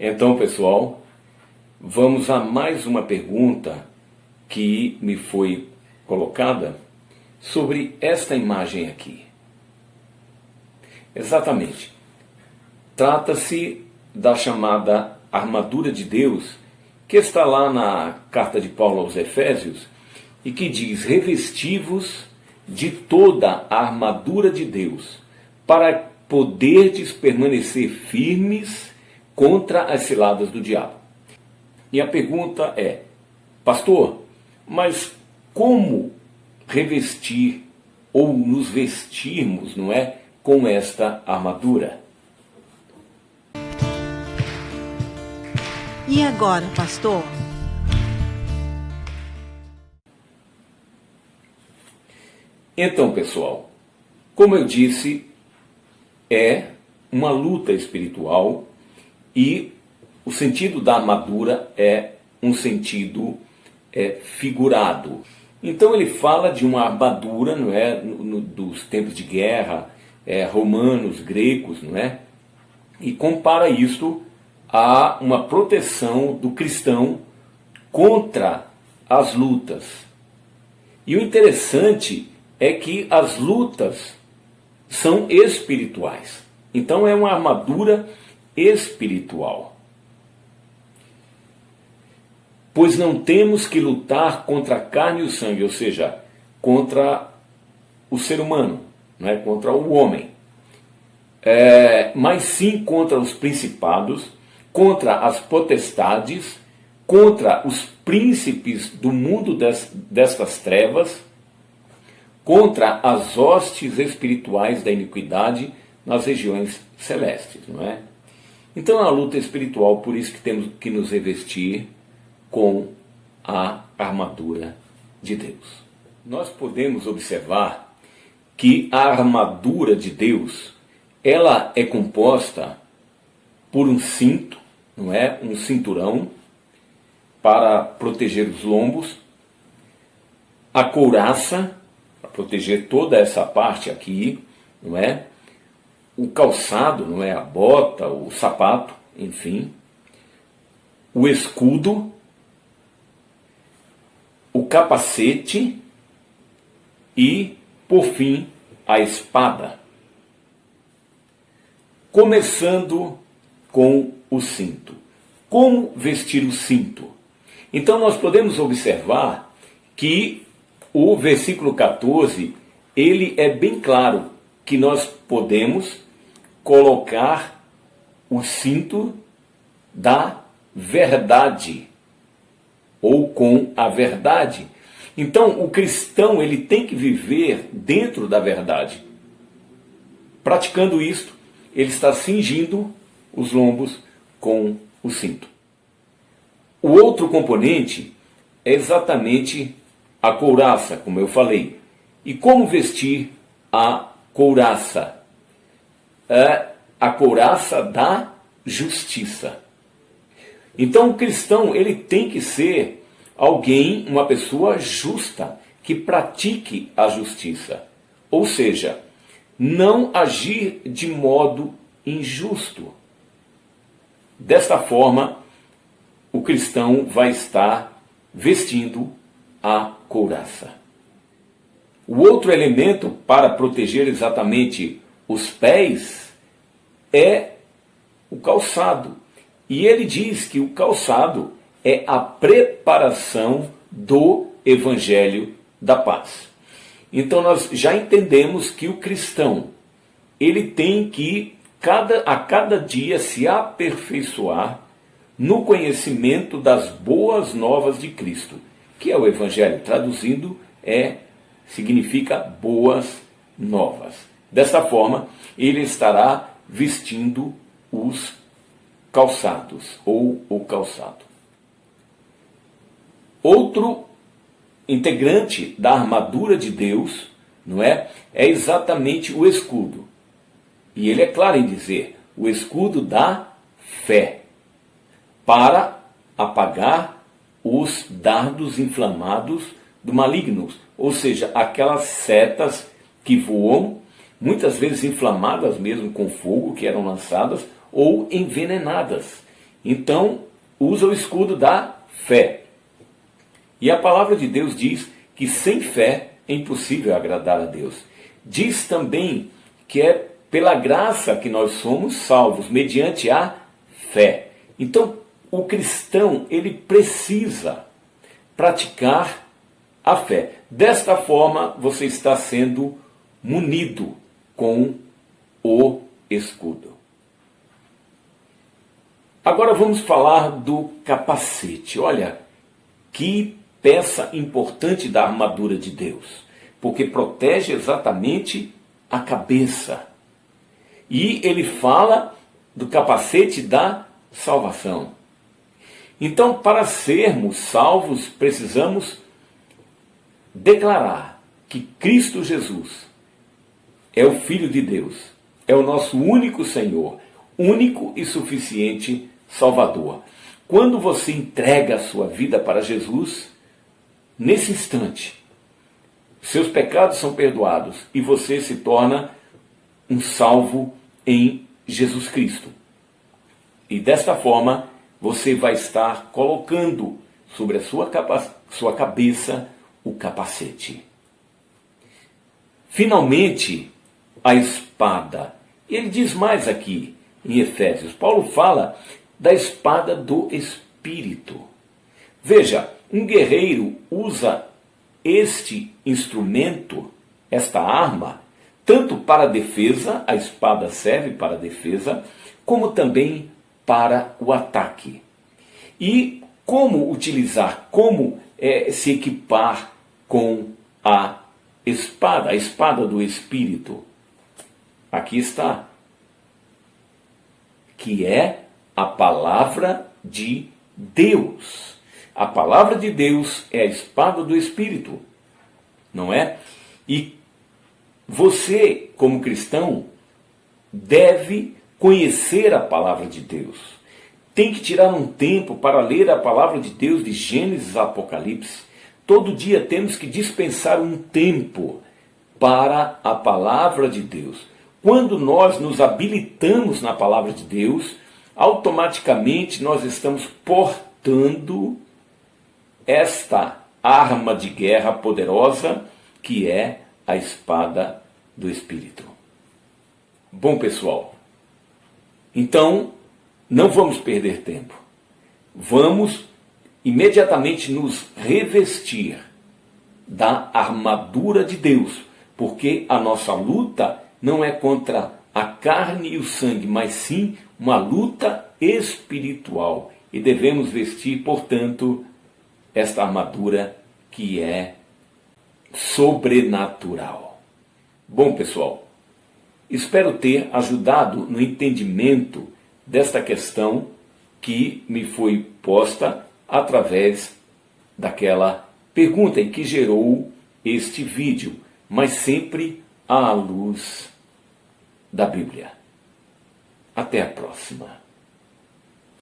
Então, pessoal, vamos a mais uma pergunta que me foi colocada sobre esta imagem aqui. Exatamente. Trata-se da chamada armadura de Deus, que está lá na carta de Paulo aos Efésios, e que diz: revesti-vos de toda a armadura de Deus, para poderdes permanecer firmes contra as ciladas do diabo. E a pergunta é: pastor, mas como revestir ou nos vestirmos, não é, com esta armadura? E agora, pastor? Então, pessoal, como eu disse, é uma luta espiritual e o sentido da armadura é um sentido figurado. Então ele fala de uma armadura, não é, dos tempos de guerra, romanos, gregos, não é? E compara isto a uma proteção do cristão contra as lutas. E o interessante é que as lutas são espirituais. Então é uma armadura espiritual. Pois não temos que lutar contra a carne e o sangue, ou seja, contra o ser humano, não é? Contra o homem. Mas sim contra os principados, contra as potestades, contra os príncipes do mundo destas trevas, contra as hostes espirituais da iniquidade nas regiões celestes, não é? Então é uma luta espiritual, por isso que temos que nos revestir com a armadura de Deus. Nós podemos observar que a armadura de Deus, ela é composta por um cinto, não é? Um cinturão para proteger os lombos, a couraça para proteger toda essa parte aqui, não é? O calçado, não é? A bota, o sapato, enfim, o escudo, o capacete e, por fim, a espada. Começando com o cinto. Como vestir o cinto? Então nós podemos observar que o versículo 14, ele é bem claro que nós podemos colocar o cinto da verdade, ou com a verdade. Então o cristão, ele tem que viver dentro da verdade. Praticando isto, ele está cingindo os lombos com o cinto. O outro componente é exatamente a couraça, como eu falei. E como vestir a couraça? É a couraça da justiça. Então o cristão, ele tem que ser alguém, uma pessoa justa, que pratique a justiça. Ou seja, não agir de modo injusto. Desta forma, o cristão vai estar vestindo a couraça. O outro elemento para proteger exatamente os pés é o calçado. E ele diz que o calçado é a preparação do Evangelho da Paz. Então nós já entendemos que o cristão, ele tem que a cada dia se aperfeiçoar no conhecimento das boas novas de Cristo, que é o Evangelho, traduzindo, significa boas novas. Desta forma, ele estará vestindo os calçados, ou o calçado. Outro integrante da armadura de Deus, não é? É exatamente o escudo. E ele é claro em dizer, o escudo da fé, para apagar os dardos inflamados do maligno, ou seja, aquelas setas que voam, muitas vezes inflamadas mesmo com fogo, que eram lançadas, ou envenenadas. Então, usa o escudo da fé. E a palavra de Deus diz que sem fé é impossível agradar a Deus. Diz também que é pela graça que nós somos salvos, mediante a fé. Então, o cristão, ele precisa praticar a fé. Desta forma, você está sendo munido com o escudo. Agora vamos falar do capacete. Olha, que peça importante da armadura de Deus, porque protege exatamente a cabeça. E ele fala do capacete da salvação. Então, para sermos salvos, precisamos declarar que Cristo Jesus é o Filho de Deus, é o nosso único Senhor, único e suficiente Salvador. Quando você entrega a sua vida para Jesus, nesse instante, seus pecados são perdoados e você se torna um salvo em Jesus Cristo. E desta forma, você vai estar colocando sobre a sua cabeça o capacete. Finalmente, a espada. Ele diz mais aqui em Efésios. Paulo fala da espada do Espírito. Veja, um guerreiro usa este instrumento, esta arma, tanto para a defesa, a espada serve para a defesa, como também para o ataque. E como utilizar, como se equipar com a espada do Espírito? Aqui está, que é a palavra de Deus. A palavra de Deus é a espada do Espírito, não é? E você, como cristão, deve conhecer a palavra de Deus. Tem que tirar um tempo para ler a palavra de Deus de Gênesis a Apocalipse. Todo dia temos que dispensar um tempo para a palavra de Deus. Quando nós nos habilitamos na palavra de Deus, automaticamente nós estamos portando esta arma de guerra poderosa que é a espada do Espírito. Bom, pessoal, então não vamos perder tempo. Vamos imediatamente nos revestir da armadura de Deus, porque a nossa luta não é contra a carne e o sangue, mas sim uma luta espiritual. E devemos vestir, portanto, esta armadura que é sobrenatural. Bom, pessoal, espero ter ajudado no entendimento desta questão que me foi posta através daquela pergunta e que gerou este vídeo, mas sempre à luz da Bíblia. Até a próxima.